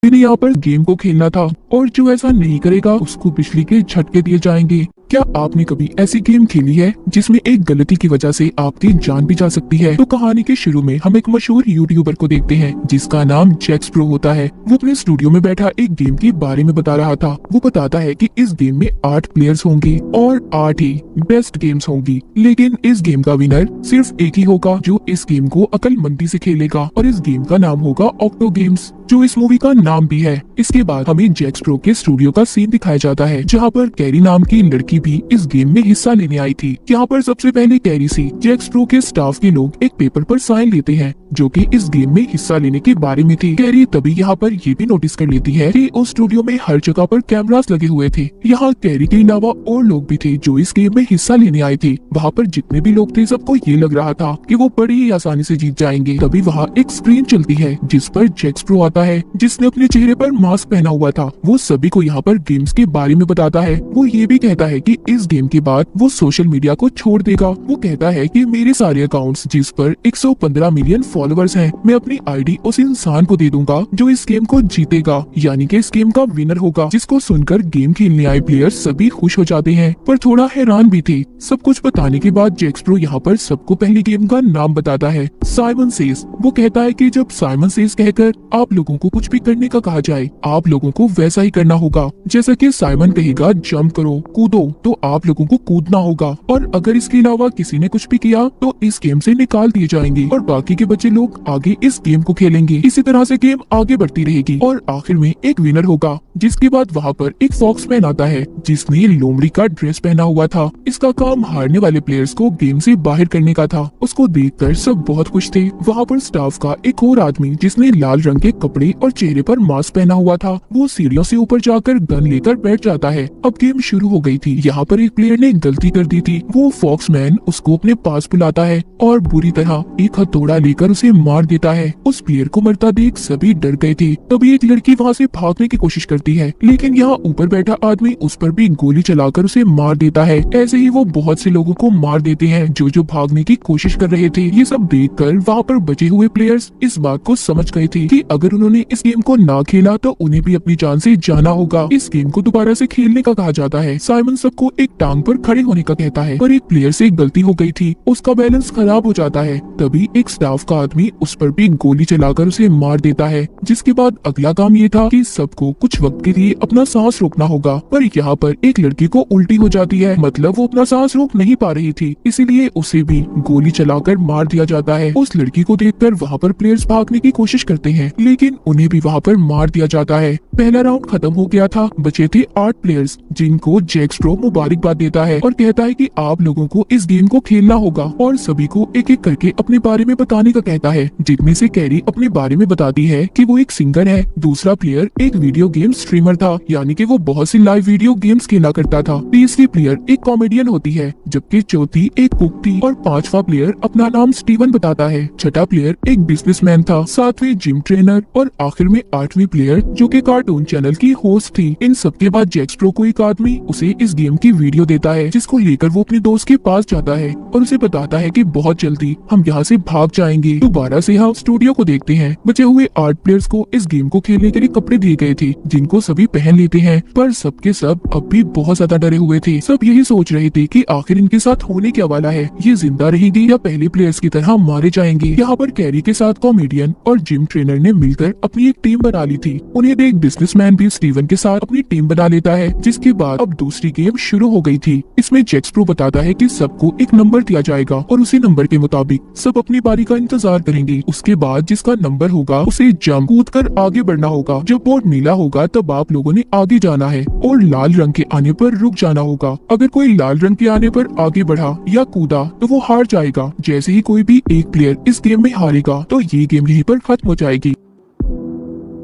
इन्हें यहाँ पर गेम को खेलना था और जो ऐसा नहीं करेगा उसको बिजली के झटके दिए जाएंगे। क्या आपने कभी ऐसी गेम खेली है जिसमें एक गलती की वजह से आपकी जान भी जा सकती है? तो कहानी के शुरू में हम एक मशहूर यूट्यूबर को देखते हैं जिसका नाम जैक्स प्रो होता है। वो अपने स्टूडियो में बैठा एक गेम के बारे में बता रहा था। वो बताता है कि इस गेम में 8 प्लेयर्स होंगे और 8 ही बेस्ट गेम्स होंगी, लेकिन इस गेम का विनर सिर्फ एक ही होगा जो इस गेम को अक्लमंदी से खेलेगा, और इस गेम का नाम होगा ऑक्टो गेम्स, जो इस मूवी का नाम भी है। इसके बाद हमें जैक्स प्रो के स्टूडियो का सीन दिखाया जाता है जहाँ पर कैरी नाम की लड़की भी इस गेम में हिस्सा लेने आई थी। यहाँ पर सबसे पहले कैरी से जैक्स प्रो के स्टाफ के लोग एक पेपर पर साइन लेते हैं जो कि इस गेम में हिस्सा लेने के बारे में थी। कैरी तभी यहाँ पर ये भी नोटिस कर लेती है कि उस स्टूडियो में हर जगह पर कैमरास लगे हुए थे। यहाँ कैरी के अलावा और लोग भी थे जो इस गेम में हिस्सा लेने आए थे। वहाँ पर जितने भी लोग थे सबको ये लग रहा था कि वो बड़ी ही आसानी से जीत जाएंगे। तभी वहाँ एक स्क्रीन चलती है जिस पर जैक्स प्रो आता है जिसने अपने चेहरे पर मास्क पहना हुआ था। वो सभी को यहाँ पर गेम्स के बारे में बताता है। वो ये भी कहता है कि इस गेम के बाद वो सोशल मीडिया को छोड़ देगा। वो कहता है कि मेरे सारे अकाउंट्स जिस पर 115 मिलियन फॉलोअर्स हैं, मैं अपनी आईडी उस इंसान को दे दूंगा जो इस गेम को जीतेगा, यानी कि इस गेम का विनर होगा। जिसको सुनकर गेम खेलने आए प्लेयर्स सभी खुश हो जाते हैं पर थोड़ा हैरान भी थे। सब कुछ बताने के बाद जैक्स प्रो यहाँ पर सबको पहली गेम का नाम बताता है, साइमन सेज। वो कहता है कि जब साइमन सेज कहकर आप लोगों को कुछ भी करने का कहा जाए, आप लोगों को वैसा ही करना होगा। जैसा कि साइमन कहेगा जंप करो, कूदो, तो आप लोगों को कूदना होगा, और अगर इसके अलावा किसी ने कुछ भी किया तो इस गेम से निकाल दिए जाएंगे और बाकी के बच्चे लोग आगे इस गेम को खेलेंगे। इसी तरह से गेम आगे बढ़ती रहेगी और आखिर में एक विनर होगा। जिसके बाद वहाँ पर एक फॉक्समैन आता है जिसने लोमड़ी का ड्रेस पहना हुआ था। इसका काम हारने वाले प्लेयर्स को गेम से बाहर करने का था। उसको देखकर सब बहुत खुश थे। वहाँ पर स्टाफ का एक और आदमी जिसने लाल रंग के कपड़े और चेहरे पर मास्क पहना हुआ था, वो सीढ़ियों से ऊपर जाकर गन लेकर बैठ जाता है। अब गेम शुरू हो गई थी। यहाँ पर एक प्लेयर ने गलती कर दी थी। वो फॉक्समैन उसको अपने पास बुलाता है और बुरी तरह एक हथौड़ा लेकर उसे मार देता है। उस प्लेयर को मरता देख सभी डर गए थे। तभी एक लड़की वहाँ से भागने की कोशिश करती है, लेकिन यहाँ ऊपर बैठा आदमी उस पर भी गोली चलाकर उसे मार देता है। ऐसे ही वो बहुत से लोगों को मार देते हैं जो भागने की कोशिश कर रहे थे। ये सब देखकर वहाँ पर बचे हुए प्लेयर्स इस बात को समझ गए थे कि अगर उन्होंने इस गेम को ना खेला तो उन्हें भी अपनी जान से जाना होगा। इस गेम को दोबारा से खेलने का कहा जाता है। साइमन सबको एक टांग पर खड़े होने का कहता है, पर एक प्लेयर से गलती हो गई थी, उसका बैलेंस खराब हो जाता है। तभी एक स्टाफ का आदमी उस पर भी गोली चलाकर उसे मार देता है। जिसके बाद अगला काम ये था कि सबको कुछ वक्त के लिए अपना सांस रोकना होगा, पर यहाँ पर एक लड़की को उल्टी हो जाती है। मतलब वो अपना सांस रोक नहीं पा रही थी, इसीलिए उसे भी गोली चलाकर मार दिया जाता है। उस लड़की को देखकर वहाँ पर प्लेयर्स भागने की कोशिश करते हैं, लेकिन उन्हें भी वहाँ पर मार दिया जाता है। पहला राउंड खत्म हो गया था। बचे थे 8 प्लेयर्स जिनको जैक्स प्रो मुबारकबाद देता है और कहता है कि आप लोगों को इस गेम को खेलना होगा और सभी को एक एक करके अपने बारे में बताने का कहता है। जिनमें से कैरी अपने बारे में बताती है कि वो एक सिंगर है। दूसरा प्लेयर एक वीडियो गेम स्ट्रीमर था, यानी कि वो बहुत सी लाइव वीडियो गेम्स खेला करता था। तीसरी प्लेयर एक कॉमेडियन होती है, जबकि चौथी एक कुक थी और 5वां प्लेयर अपना नाम स्टीवन बताता है। छठा प्लेयर एक बिजनेसमैन था, 7वीं जिम ट्रेनर और आखिर में 8वीं प्लेयर जो कि कार्टून चैनल की होस्ट थी। इन सबके बाद जैक्स प्रो को एक आदमी उसे इस गेम की वीडियो देता है, जिसको लेकर वो अपने दोस्त के पास जाता है और उसे बताता है कि बहुत जल्दी हम यहाँ से भाग जाएंगे। दोबारा से हम स्टूडियो को देखते हैं। बचे हुए 8 प्लेयर्स को इस गेम को खेलने के लिए कपड़े दिए गए थे जिनको सभी पहन लेते हैं, पर सबके सब अब भी बहुत ज्यादा डरे हुए थे। सब यही सोच रहे थे कि आखिर इनके साथ होने क्या वाला है, ये जिंदा रहेंगे या पहले प्लेयर्स की तरह मारे जाएंगे। यहाँ पर कैरी के साथ कॉमेडियन और जिम ट्रेनर ने मिलकर अपनी एक टीम बना ली थी। उन्हें देख बिजनेसमैन भी स्टीवन के साथ अपनी टीम बना लेता है। जिसके बाद अब दूसरी गेम शुरू हो गई थी। इसमें जैक्स प्रो बताता है कि सबको एक नंबर दिया जाएगा और उसी नंबर के मुताबिक सब अपनी बारी का इंतजार करेंगे। उसके बाद जिसका नंबर होगा उसे जंप कूद कर आगे बढ़ना होगा। जब बोर्ड नीला होगा तब आप लोगों ने आगे जाना है और लाल रंग के आने पर रुक जाना होगा। अगर कोई लाल रंग के आने पर आगे बढ़ा या कूदा तो वो हार जाएगा। जैसे ही कोई भी एक प्लेयर इस गेम में हारेगा तो ये गेम यहीं पर खत्म हो जाएगी।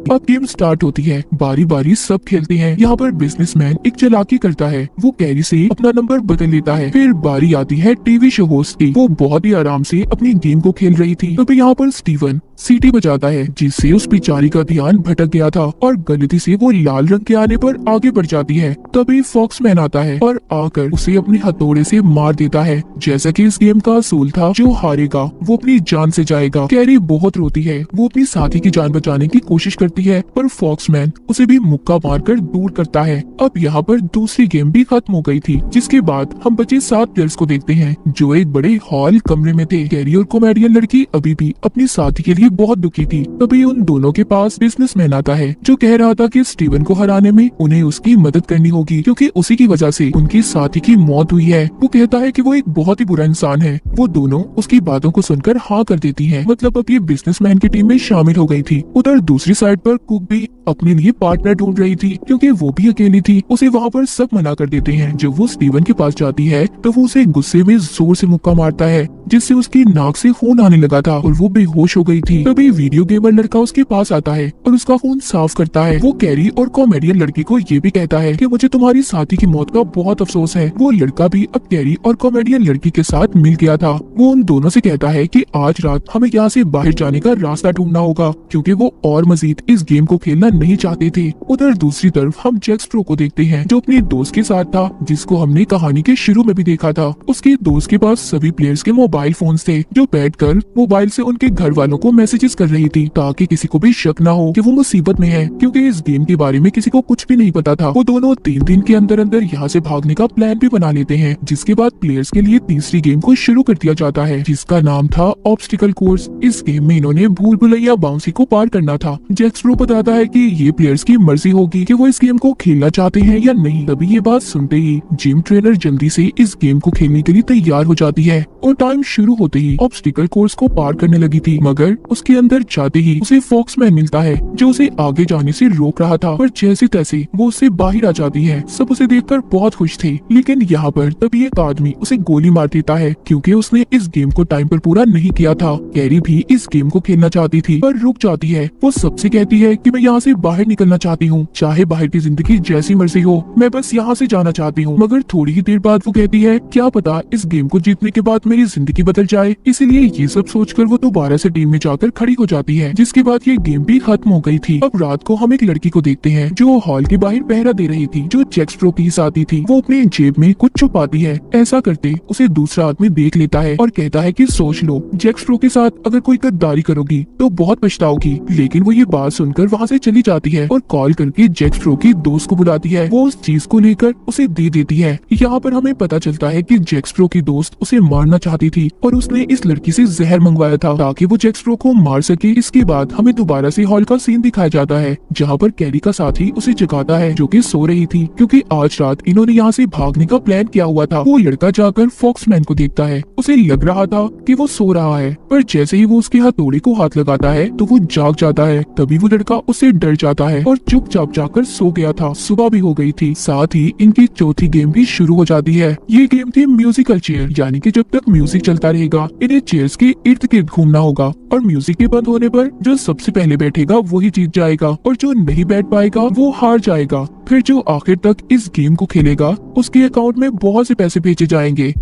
अब गेम स्टार्ट होती है। बारी बारी सब खेलते हैं। यहाँ पर बिजनेसमैन एक चालाकी करता है, वो कैरी से अपना नंबर बदल लेता है। फिर बारी आती है टीवी शो होस्ट की। वो बहुत ही आराम से अपनी गेम को खेल रही थी। तभी यहाँ पर स्टीवन सीटी बजाता है जिससे उस बेचारी का ध्यान भटक गया था और गलती से वो लाल रंग के आने पर आगे बढ़ जाती है। तभी फॉक्समैन आता है और आकर उसे अपने हथौड़े से मार देता है। जैसा कि इस गेम का असूल था, जो हारेगा वो अपनी जान से जाएगा। कैरी बहुत रोती है। वो अपनी साथी की जान बचाने की कोशिश करती करती है पर फॉक्समैन उसे भी मुक्का मारकर दूर करता है। अब यहाँ पर दूसरी गेम भी खत्म हो गई थी, जिसके बाद हम बचे 7 प्लेयर्स को देखते हैं जो एक बड़े हॉल कमरे में थे। कैरी और कॉमेडियन लड़की अभी भी अपनी साथी के लिए बहुत दुखी थी। तभी उन दोनों के पास बिजनेसमैन आता है जो कह रहा था कि स्टीवन को हराने में उन्हें उसकी मदद करनी होगी क्योंकि उसी की वजह से उनकी साथी की मौत हुई है। वो कहता है कि वो एक बहुत ही बुरा इंसान है। वो दोनों उसकी बातों को सुनकर हाँ कर देती हैं। मतलब अब ये बिजनेसमैन की टीम में शामिल हो गई थी। उधर दूसरी साइड पर कुक भी अपने लिए पार्टनर ढूंढ रही थी क्योंकि वो भी अकेली थी। उसे वहाँ पर सब मना कर देते हैं। जब वो स्टीवन के पास जाती है तो वो उसे गुस्से में जोर से मुक्का मारता है जिससे उसकी नाक से खून आने लगा था और वो बेहोश हो गई थी। तभी वीडियो गेमर लड़का उसके पास आता है और उसका खून साफ करता है। वो कैरी और कॉमेडियन लड़की को ये भी कहता है कि मुझे तुम्हारी साथी की मौत का बहुत अफसोस है। वो लड़का भी अब कैरी और कॉमेडियन लड़की के साथ मिल गया था। वो उन दोनों से कहता है कि आज रात हमें यहाँ से बाहर जाने का रास्ता ढूंढना होगा क्योंकि वो और मजीद इस गेम को खेलना नहीं चाहते थे। उधर दूसरी तरफ हम जैक स्प्रो को देखते हैं जो अपने दोस्त के साथ था जिसको हमने कहानी के शुरू में भी देखा था। उसके दोस्त के पास सभी प्लेयर्स के मोबाइल फोन्स थे जो बैठकर मोबाइल से उनके घर वालों को मैसेजेस कर रही थी ताकि किसी को भी शक ना हो कि वो मुसीबत में है क्योंकि इस गेम के बारे में किसी को कुछ भी नहीं पता था। वो दोनों 3 दिन के अंदर अंदर यहाँ से भागने का प्लान भी बना लेते हैं जिसके बाद प्लेयर्स के लिए तीसरी गेम को शुरू कर दिया जाता है जिसका नाम था ऑब्स्टिकल कोर्स। इस गेम में इन्होंने भूल भुलैया बाउंसी को पार करना था। जैक स्प्रो बताता है कि ये प्लेयर्स की मर्जी होगी कि वो इस गेम को खेलना चाहते हैं या नहीं। तभी ये बात सुनते ही जिम ट्रेनर जल्दी से इस गेम को खेलने के लिए तैयार हो जाती है और टाइम शुरू होते ही ऑब्स्टिकल कोर्स को पार करने लगी थी मगर उसके अंदर जाते ही उसे फॉक्समैन मिलता है जो उसे आगे जाने से रोक रहा था पर जैसे तैसे वो उससे बाहर आ जाती है। सब उसे देखकर बहुत खुश थे लेकिन यहाँ पर तभी एक आदमी उसे गोली मार देता है क्योंकि उसने इस गेम को टाइम पर पूरा नहीं किया था। कैरी भी इस गेम को खेलना चाहती थी पर रुक जाती है। वो सबसे कहती है कि मैं यहाँ से बाहर निकलना चाहती हूँ, चाहे बाहर की जिंदगी जैसी मर्जी हो, मैं बस यहाँ से जाना चाहती हूँ। मगर थोड़ी ही देर बाद वो कहती है क्या पता इस गेम को जीतने के बाद मेरी जिंदगी बदल जाए। इसीलिए ये सब सोचकर वो दोबारा से टीम में जाकर खड़ी हो जाती है जिसके बाद ये गेम भी खत्म हो गई थी। अब रात को हम एक लड़की को देखते हैं जो हॉल के बाहर पहरा दे रही थी जो जैक स्प्रो के साथ ही थी। वो अपने जेब में कुछ छुपाती है। ऐसा करते उसे दूसरा आदमी देख लेता है और कहता है कि सोच लो जैक स्प्रो के साथ अगर कोई गद्दारी करोगी तो बहुत पछताओगी। लेकिन वो ये बात सुनकर वहाँ से चली जाती है और कॉल करके जैक स्प्रो की दोस्त को बुलाती है। वो उस चीज को लेकर उसे दे देती है। यहाँ पर हमें पता चलता है कि जैक स्प्रो की दोस्त उसे मारना चाहती थी और उसने इस लड़की से जहर मंगवाया था ताकि वो जैक स्प्रो को मार सके। इसके बाद हमें दोबारा से हॉल का सीन दिखाया जाता है जहाँ पर कैरी का साथी उसे जगाता है जो कि सो रही थी क्योंकि आज रात इन्होंने यहाँ से भागने का प्लान किया हुआ था। वो लड़का जाकर फॉक्समैन को देखता है। उसे लग रहा था कि वो सो रहा है पर जैसे ही वो उसके हथौड़े को हाथ लगाता है तो वो जाग जाता है। तभी वो लड़का उससे डर जाता है और चुपचाप जाकर सो गया था। सुबह भी हो गई थी। साथ ही इनकी चौथी गेम भी शुरू हो जाती है। ये गेम थी म्यूजिकल चेयर, यानी कि जब तक म्यूजिक चलता रहेगा इन्हें चेयर्स के इर्द गिर्द घूमना होगा और म्यूजिक के बंद होने पर जो सबसे पहले बैठेगा वही जीत जाएगा और जो नहीं बैठ पाएगा वो हार जाएगा। फिर जो आखिर तक इस गेम को खेलेगा उसके अकाउंट में बहुत से पैसे भेजे जाएंगे।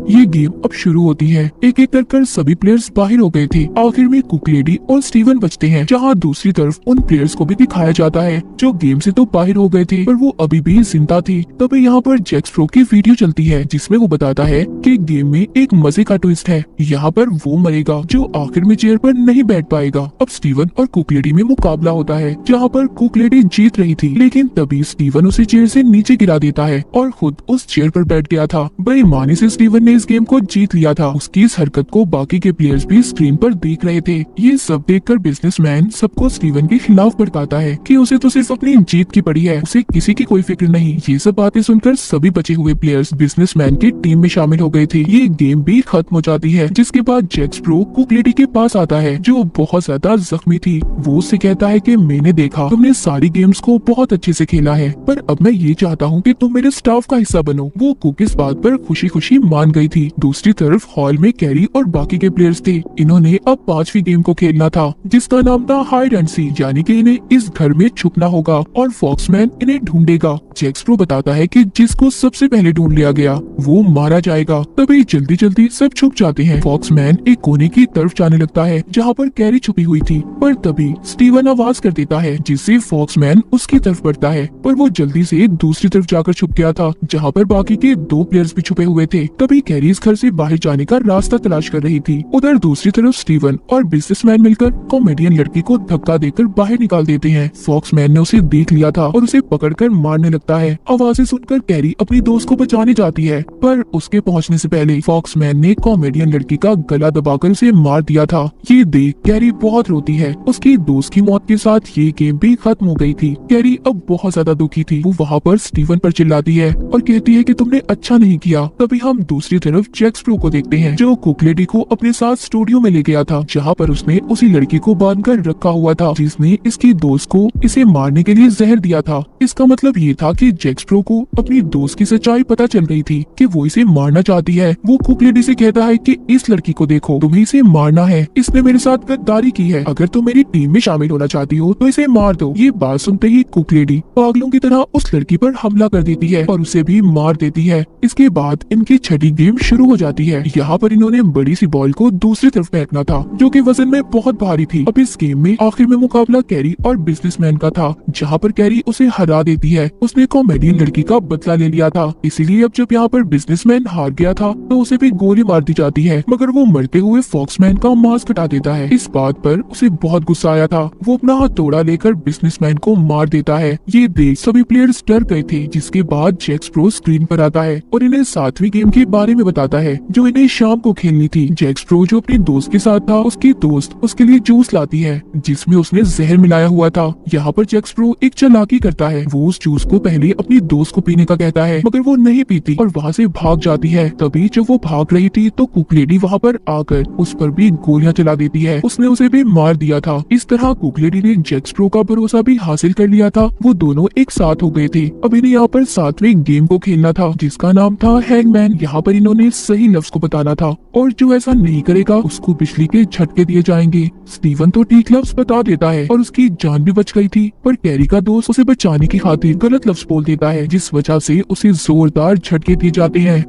ये गेम अब शुरू होती है। एक एक कर सभी प्लेयर्स बाहर हो गए थे। आखिर में कुक लेडी और स्टीवन बचते हैं जहाँ दूसरी तरफ उन प्लेयर्स को भी दिखाया जाता है जो गेम से तो बाहर हो गए थे पर वो अभी भी जिंदा थी। तभी यहाँ पर जैक स्प्रो की वीडियो चलती है जिसमें वो बताता है कि गेम में एक मजे का ट्विस्ट है। यहाँ पर वो मरेगा जो आखिर में चेयर पर नहीं बैठ पाएगा। अब स्टीवन और कुक लेडी में मुकाबला होता है जहाँ पर कुक लेडी जीत रही थी लेकिन तभी स्टीवन उसे चेयर से नीचे गिरा देता है और खुद उस चेयर पर बैठ गया था। बेईमानी से स्टीवन ने इस गेम को जीत लिया था। उसकी इस हरकत को बाकी के प्लेयर्स भी स्क्रीन पर देख रहे थे। ये सब देखकर बिजनेसमैन सबको स्टीवन के खिलाफ भड़काता है कि उसे तो सिर्फ अपनी जीत की पड़ी है, उसे किसी की कोई फिक्र नहीं। ये सब बातें सुनकर सभी बचे हुए प्लेयर्स बिजनेसमैन की टीम में शामिल हो गए थे। ये गेम भी खत्म हो जाती है जिसके बाद जैक स्प्रो कुक लेडी के पास आता है जो बहुत ज्यादा जख्मी थी। वो उससे कहता है कि मैंने देखा तुमने सारी गेम्स को बहुत अच्छे से खेला है पर अब मैं ये चाहता हूँ कि तुम मेरे स्टाफ का हिस्सा बनो। वो कुक इस बात पर खुशी खुशी मान गई थी। दूसरी तरफ हॉल में कैरी और बाकी के प्लेयर्स थे। इन्होंने अब 5वीं गेम को खेलना था जिसका नाम था हाइड एंड सी, यानी कि इन्हें इस घर में छुपना होगा और फॉक्समैन इन्हें ढूंढेगा। जैक स्प्रो बताता है कि जिसको सबसे पहले ढूंढ लिया गया वो मारा जाएगा। तभी जल्दी जल्दी सब छुप जाते हैं। फॉक्समैन एक कोने की तरफ जाने लगता है जहाँ पर कैरी छुपी हुई थी पर तभी स्टीवन आवाज कर देता है जिससे फॉक्समैन उसकी तरफ बढ़ता है पर वो जल्दी से दूसरी तरफ जाकर छुप गया था जहाँ पर बाकी के 2 प्लेयर्स भी छुपे हुए थे। तभी तभी कैरी इस घर से बाहर जाने का रास्ता तलाश कर रही थी। उधर दूसरी तरफ स्टीवन और बिजनेसमैन मिलकर कॉमेडियन लड़की को धक्का देकर बाहर निकाल देते हैं। फॉक्समैन ने उसे देख लिया था और उसे पकड़कर मारने लगता है। आवाजें सुनकर कैरी अपनी दोस्त को बचाने जाती है, पर उसके पहुंचने से पहले फॉक्समैन ने कॉमेडियन लड़की का गला दबाकर उसे मार दिया था। ये देख कैरी बहुत रोती है। उसकी दोस्त की मौत के साथ ये गेम भी खत्म हो गई थी। कैरी अब बहुत ज्यादा दुखी थी। वो वहाँ पर स्टीवन पर चिल्लाती है और कहती है कि तुमने अच्छा नहीं किया। तभी हम दूसरी तरफ जैक स्प्रो को देखते हैं, जो कुक लेडी को अपने साथ स्टूडियो में ले गया था, जहाँ पर उसने उसी लड़की को बांध कर रखा हुआ था जिसने इसकी दोस्त को इसे मारने के लिए जहर दिया था। इसका मतलब ये था कि जैक स्प्रो को अपनी दोस्त की सच्चाई पता चल गई थी कि वो इसे मारना चाहती है। वो कुक लेडी से कहता है कि इस लड़की को देखो, तुम्हें इसे मारना है, इसने मेरे साथ गद्दारी की है, अगर तुम मेरी टीम में शामिल होना चाहती हो तो इसे मार दो। ये बात सुनते ही कुक लेडी पागलों की तरह उस लड़की पर हमला कर देती है और उसे भी मार देती है। इसके बाद इनकी छठी गेम शुरू हो जाती है। यहाँ पर इन्होंने बड़ी सी बॉल को दूसरी तरफ फेंकना था, जो कि वजन में बहुत भारी थी। अब इस गेम में आखिर में मुकाबला कैरी और बिजनेसमैन का था, जहाँ पर कैरी उसे हरा देती है। उसने कॉमेडियन लड़की का बदला ले लिया था, इसीलिए अब जब यहाँ पर बिजनेसमैन हार गया था तो उसे भी गोली मार दी जाती है, मगर वो मरते हुए फॉक्समैन का मास्क हटा देता है। इस बात पर उसे बहुत गुस्सा आया था। वो अपना हथौड़ा लेकर बिजनेसमैन को मार देता है। ये देख सभी प्लेयर्स डर गए थे, जिसके बाद जैक स्प्रो स्क्रीन पर आता है और इन्हें 7वीं गेम के बारे में बताता है, जो इन्हें शाम को खेलनी थी। जैक स्प्रो जो अपनी दोस्त के साथ था, उसकी दोस्त उसके लिए जूस लाती है जिसमें उसने जहर मिलाया हुआ था। यहाँ पर जैक स्प्रो एक चालाकी करता है। वो उस जूस को पहले अपनी दोस्त को पीने का कहता है, मगर वो नहीं पीती और वहाँ से भाग जाती है। तभी जब वो भाग रही थी तो कुक लेडी वहाँ पर आकर उस पर भी गोलियां चला देती है। उसने उसे भी मार दिया था। इस तरह कुक लेडी ने जैक स्प्रो का भरोसा भी हासिल कर लिया था। वो दोनों एक साथ हो गए थे। अब इन्हें यहाँ पर 7वीं गेम को खेलना था, जिसका नाम था हैंगमैन। यहाँ पर इन्होंने सही लफ्ज को बताना था और जो ऐसा नहीं करेगा उसको बिजली के झटके दिए जाएंगे। स्टीवन तो ठीक लफ्ज बता देता है और उसकी जान भी बच गई थी, पर कैरी का दोस्त उसे बचाने की खातिर गलत लफ्ज बोल देता है, जिस वजह से उसे जोरदार झटके दिए जाते हैं।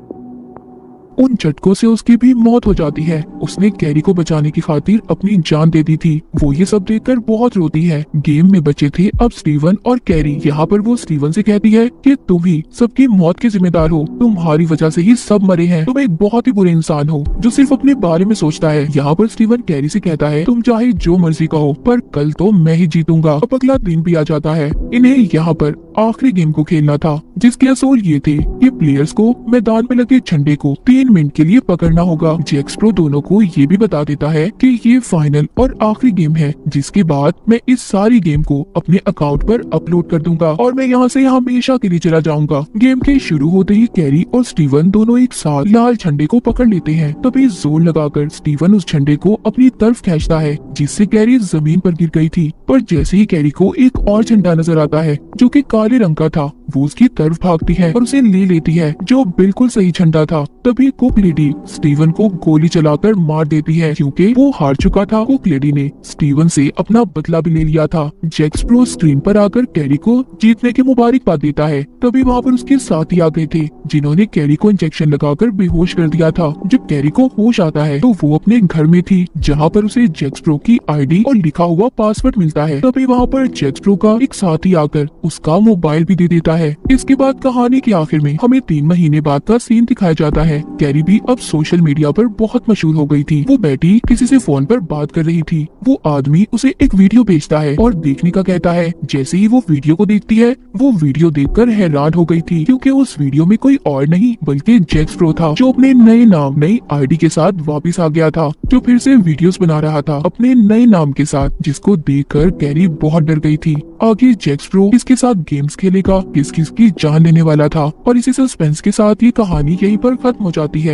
उन झटकों से उसकी भी मौत हो जाती है। उसने कैरी को बचाने की खातिर अपनी जान दे दी थी। वो ये सब देखकर बहुत रोती है। गेम में बचे थे अब स्टीवन और कैरी। यहाँ पर वो स्टीवन से कहती है कि तुम ही सबकी मौत के जिम्मेदार हो, तुम्हारी वजह से ही सब मरे हैं, तुम एक बहुत ही बुरे इंसान हो जो सिर्फ अपने बारे में सोचता है। यहाँ पर स्टीवन कैरी से कहता है, तुम चाहे जो मर्जी कहो, पर कल तो मैं ही जीतूंगा। अब अगला दिन भी आ जाता है। इन्हें यहाँ पर आखिरी गेम को खेलना था, जिसके असूल ये थे कि प्लेयर्स को मैदान में लगे झंडे को 3 मिनट के लिए पकड़ना होगा। जैक स्प्रो दोनों को ये भी बता देता है कि ये फाइनल और आखिरी गेम है, जिसके बाद मैं इस सारी गेम को अपने अकाउंट पर अपलोड कर दूंगा और मैं यहाँ से हमेशा के लिए चला जाऊंगा। गेम के शुरू होते ही कैरी और स्टीवन दोनों एक साथ लाल झंडे को पकड़ लेते हैं। तभी जोर लगाकर स्टीवन उस झंडे को अपनी तरफ खींचता है, जिससे कैरी जमीन पर गिर गई थी। पर जैसे ही कैरी को एक और झंडा नजर आता है जो कि काले रंग का था, वो उसकी तरफ भागती है और उसे ले लेती है, जो बिल्कुल सही झंडा था। तभी कुक लेडी स्टीवन को गोली चलाकर मार देती है, क्योंकि वो हार चुका था। कुक लेडी ने स्टीवन से अपना बदला भी ले लिया था। जैक स्प्रो स्क्रीन पर आकर कैरी को जीतने की मुबारकबाद देता है। तभी वहाँ पर उसके साथी आ गए थे, जिन्होंने कैरी को इंजेक्शन लगाकर बेहोश कर दिया था। जब कैरी को होश आता है तो वो अपने घर में थी, जहाँ पर उसे जैक स्प्रो की आईडी और लिखा हुआ पासवर्ड मिलता है। तभी वहाँ पर जैक स्प्रो का एक साथी आकर उसका मोबाइल भी दे देता है। इसके बाद कहानी के आखिर में हमें 3 महीने बाद का सीन दिखाया जाता है। कैरी भी अब सोशल मीडिया पर बहुत मशहूर हो गई थी। वो बैठी किसी से फोन पर बात कर रही थी। वो आदमी उसे एक वीडियो भेजता है और देखने का कहता है। जैसे ही वो वीडियो को देखती है, वो वीडियो देखकर हैरान हो गई थी, क्योंकि उस वीडियो में कोई और नहीं बल्कि जैक स्प्रो था, जो अपने नए नाम नई आईडी के साथ वापस आ गया था, जो फिर से वीडियोस बना रहा था अपने नए नाम के साथ, जिसको देखकर कैरी बहुत डर गई थी। आगे जैक स्प्रो किसके साथ गेम्स खेलेगा, किस किस की जान लेने वाला था, और इसी सस्पेंस के साथ ये कहानी यहीं पर खत्म हो जाती है।